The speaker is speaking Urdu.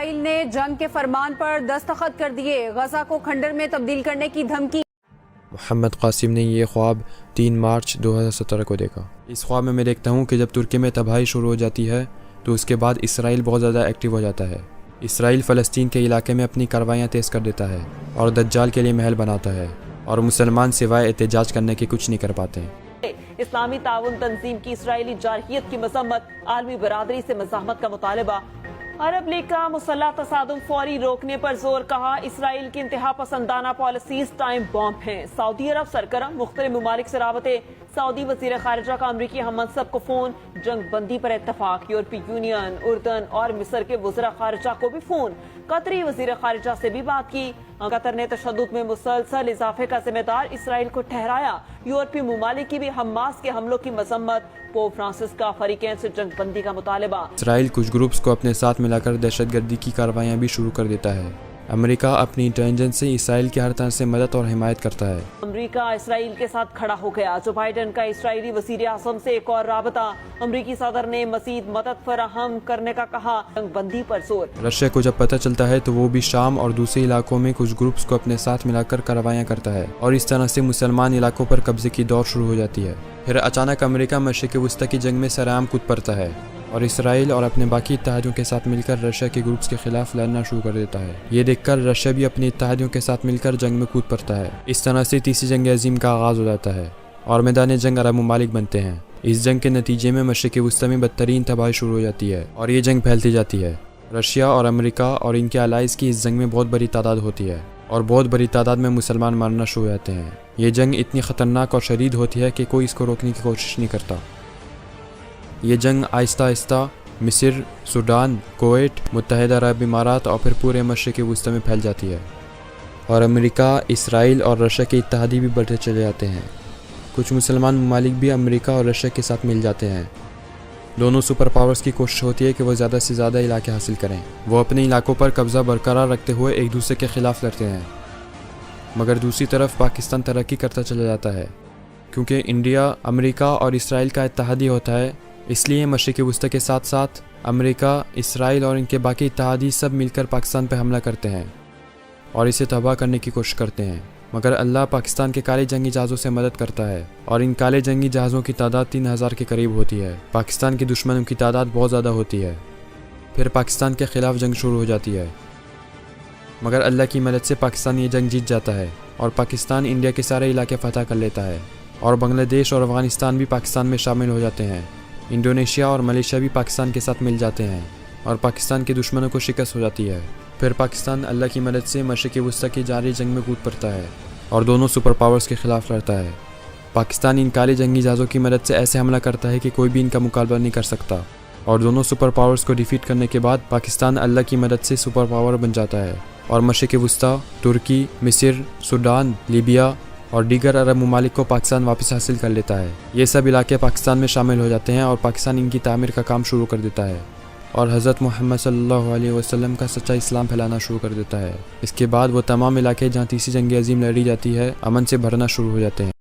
اسرائیل نے جنگ کے فرمان پر دستخط کر دیے، غزہ کو کھنڈر میں تبدیل کرنے کی دھمکی۔ محمد قاسم نے یہ خواب 3 مارچ 2017 کو دیکھا۔ اس خواب میں دیکھتا ہوں کہ جب ترکی میں تباہی شروع ہو جاتی ہے تو اس کے بعد اسرائیل بہت زیادہ ایکٹیو ہو جاتا ہے۔ اسرائیل فلسطین کے علاقے میں اپنی کارروائیاں تیز کر دیتا ہے اور دجال کے لیے محل بناتا ہے، اور مسلمان سوائے احتجاج کرنے کے کچھ نہیں کر پاتے ہیں۔ اسلامی تعاون تنظیم کی اسرائیلی جارحیت کی مذمت، عالمی برادری سے مزاحمت کا مطالبہ۔ عرب لیگ کا مسلح تصادم فوری روکنے پر زور، کہا اسرائیل کی انتہا پسندانہ پالیسیز ٹائم بامب ہیں۔ سعودی عرب سرگرم، مختلف ممالک سے رابطے۔ سعودی وزیر خارجہ کا امریکی ہم منصب کو فون، جنگ بندی پر اتفاق۔ یورپی یونین، اردن اور مصر کے وزراء خارجہ کو بھی فون، قطری وزیر خارجہ سے بھی بات کی۔ قطر نے تشدد میں مسلسل اضافے کا ذمہ دار اسرائیل کو ٹھہرایا۔ یورپی ممالک کی بھی حماس کے حملوں کی مذمت۔ پوپ فرانسس کا فریقین سے جنگ بندی کا مطالبہ۔ اسرائیل کچھ گروپس کو اپنے ساتھ ملا کر دہشت گردی کی کارروائیاں بھی شروع کر دیتا ہے۔ امریکہ اپنی انٹیلیجنس سے اسرائیل کی ہر طرح سے مدد اور حمایت کرتا ہے۔ امریکہ اسرائیل کے ساتھ کھڑا ہو گیا۔ جو بائیڈن کا اسرائیلی وزیر اعظم سے ایک اور رابطہ۔ امریکی صدر نے مزید مدد فراہم کرنے کا کہا، جنگ بندی پر زور۔ رشیا کو جب پتہ چلتا ہے تو وہ بھی شام اور دوسرے علاقوں میں کچھ گروپس کو اپنے ساتھ ملا کر کارروائیاں کرتا ہے، اور اس طرح سے مسلمان علاقوں پر قبضے کی دور شروع ہو جاتی ہے۔ پھر اچانک امریکہ مشرق وسطی کی جنگ میں سرعام کود پڑتا ہے، اور اسرائیل اور اپنے باقی اتحادیوں کے ساتھ مل کر رشیا کے گروپس کے خلاف لڑنا شروع کر دیتا ہے۔ یہ دیکھ کر رشیا بھی اپنے اتحادیوں کے ساتھ مل کر جنگ میں کود پڑتا ہے۔ اس طرح سے تیسری جنگ عظیم کا آغاز ہو جاتا ہے، اور میدان جنگ عرب ممالک بنتے ہیں۔ اس جنگ کے نتیجے میں مشرق وسطی میں بدترین تباہی شروع ہو جاتی ہے، اور یہ جنگ پھیلتی جاتی ہے۔ رشیا اور امریکہ اور ان کے الائز کی اس جنگ میں بہت بڑی تعداد ہوتی ہے، اور بہت بڑی تعداد میں مسلمان مارنا شروع ہو جاتے ہیں۔ یہ جنگ اتنی خطرناک اور شدید ہوتی ہے کہ کوئی اس کو روکنے کی کوشش نہیں کرتا۔ یہ جنگ آہستہ آہستہ مصر، سوڈان، کویت، متحدہ عرب امارات اور پھر پورے مشرق وسطی میں پھیل جاتی ہے، اور امریکہ، اسرائیل اور رشیا کے اتحادی بھی بڑھتے چلے جاتے ہیں۔ کچھ مسلمان ممالک بھی امریکہ اور رشیا کے ساتھ مل جاتے ہیں۔ دونوں سپر پاورز کی کوشش ہوتی ہے کہ وہ زیادہ سے زیادہ علاقے حاصل کریں۔ وہ اپنے علاقوں پر قبضہ برقرار رکھتے ہوئے ایک دوسرے کے خلاف لڑتے ہیں، مگر دوسری طرف پاکستان ترقی کرتا چلا جاتا ہے، کیونکہ انڈیا امریکہ اور اسرائیل کا اتحادی ہوتا ہے۔ اس لیے مشرق وسطی کے ساتھ ساتھ امریکہ، اسرائیل اور ان کے باقی اتحادی سب مل کر پاکستان پہ حملہ کرتے ہیں اور اسے تباہ کرنے کی کوشش کرتے ہیں، مگر اللہ پاکستان کے کالے جنگی جہازوں سے مدد کرتا ہے، اور ان کالے جنگی جہازوں کی تعداد 3000 کے قریب ہوتی ہے۔ پاکستان کے دشمنوں کی تعداد بہت زیادہ ہوتی ہے۔ پھر پاکستان کے خلاف جنگ شروع ہو جاتی ہے، مگر اللہ کی مدد سے پاکستان یہ جنگ جیت جاتا ہے، اور پاکستان انڈیا کے سارے علاقے فتح کر لیتا ہے، اور بنگلہ دیش اور افغانستان بھی پاکستان میں شامل ہو جاتے ہیں۔ انڈونیشیا اور ملیشیا بھی پاکستان کے ساتھ مل جاتے ہیں، اور پاکستان کے دشمنوں کو شکست ہو جاتی ہے۔ پھر پاکستان اللہ کی مدد سے مشرق وسطی کی جاری جنگ میں کود پڑتا ہے اور دونوں سپر پاورز کے خلاف لڑتا ہے۔ پاکستان ان کالے جنگی جہازوں کی مدد سے ایسے حملہ کرتا ہے کہ کوئی بھی ان کا مقابلہ نہیں کر سکتا، اور دونوں سپر پاورز کو ڈیفیٹ کرنے کے بعد پاکستان اللہ کی مدد سے سپر پاور بن جاتا ہے، اور مشرق وسطی، ترکی، مصر، سوڈان، لیبیا اور دیگر عرب ممالک کو پاکستان واپس حاصل کر لیتا ہے۔ یہ سب علاقے پاکستان میں شامل ہو جاتے ہیں، اور پاکستان ان کی تعمیر کا کام شروع کر دیتا ہے، اور حضرت محمد صلی اللہ علیہ وسلم کا سچا اسلام پھیلانا شروع کر دیتا ہے۔ اس کے بعد وہ تمام علاقے جہاں تیسری جنگ عظیم لڑی جاتی ہے، امن سے بھرنا شروع ہو جاتے ہیں۔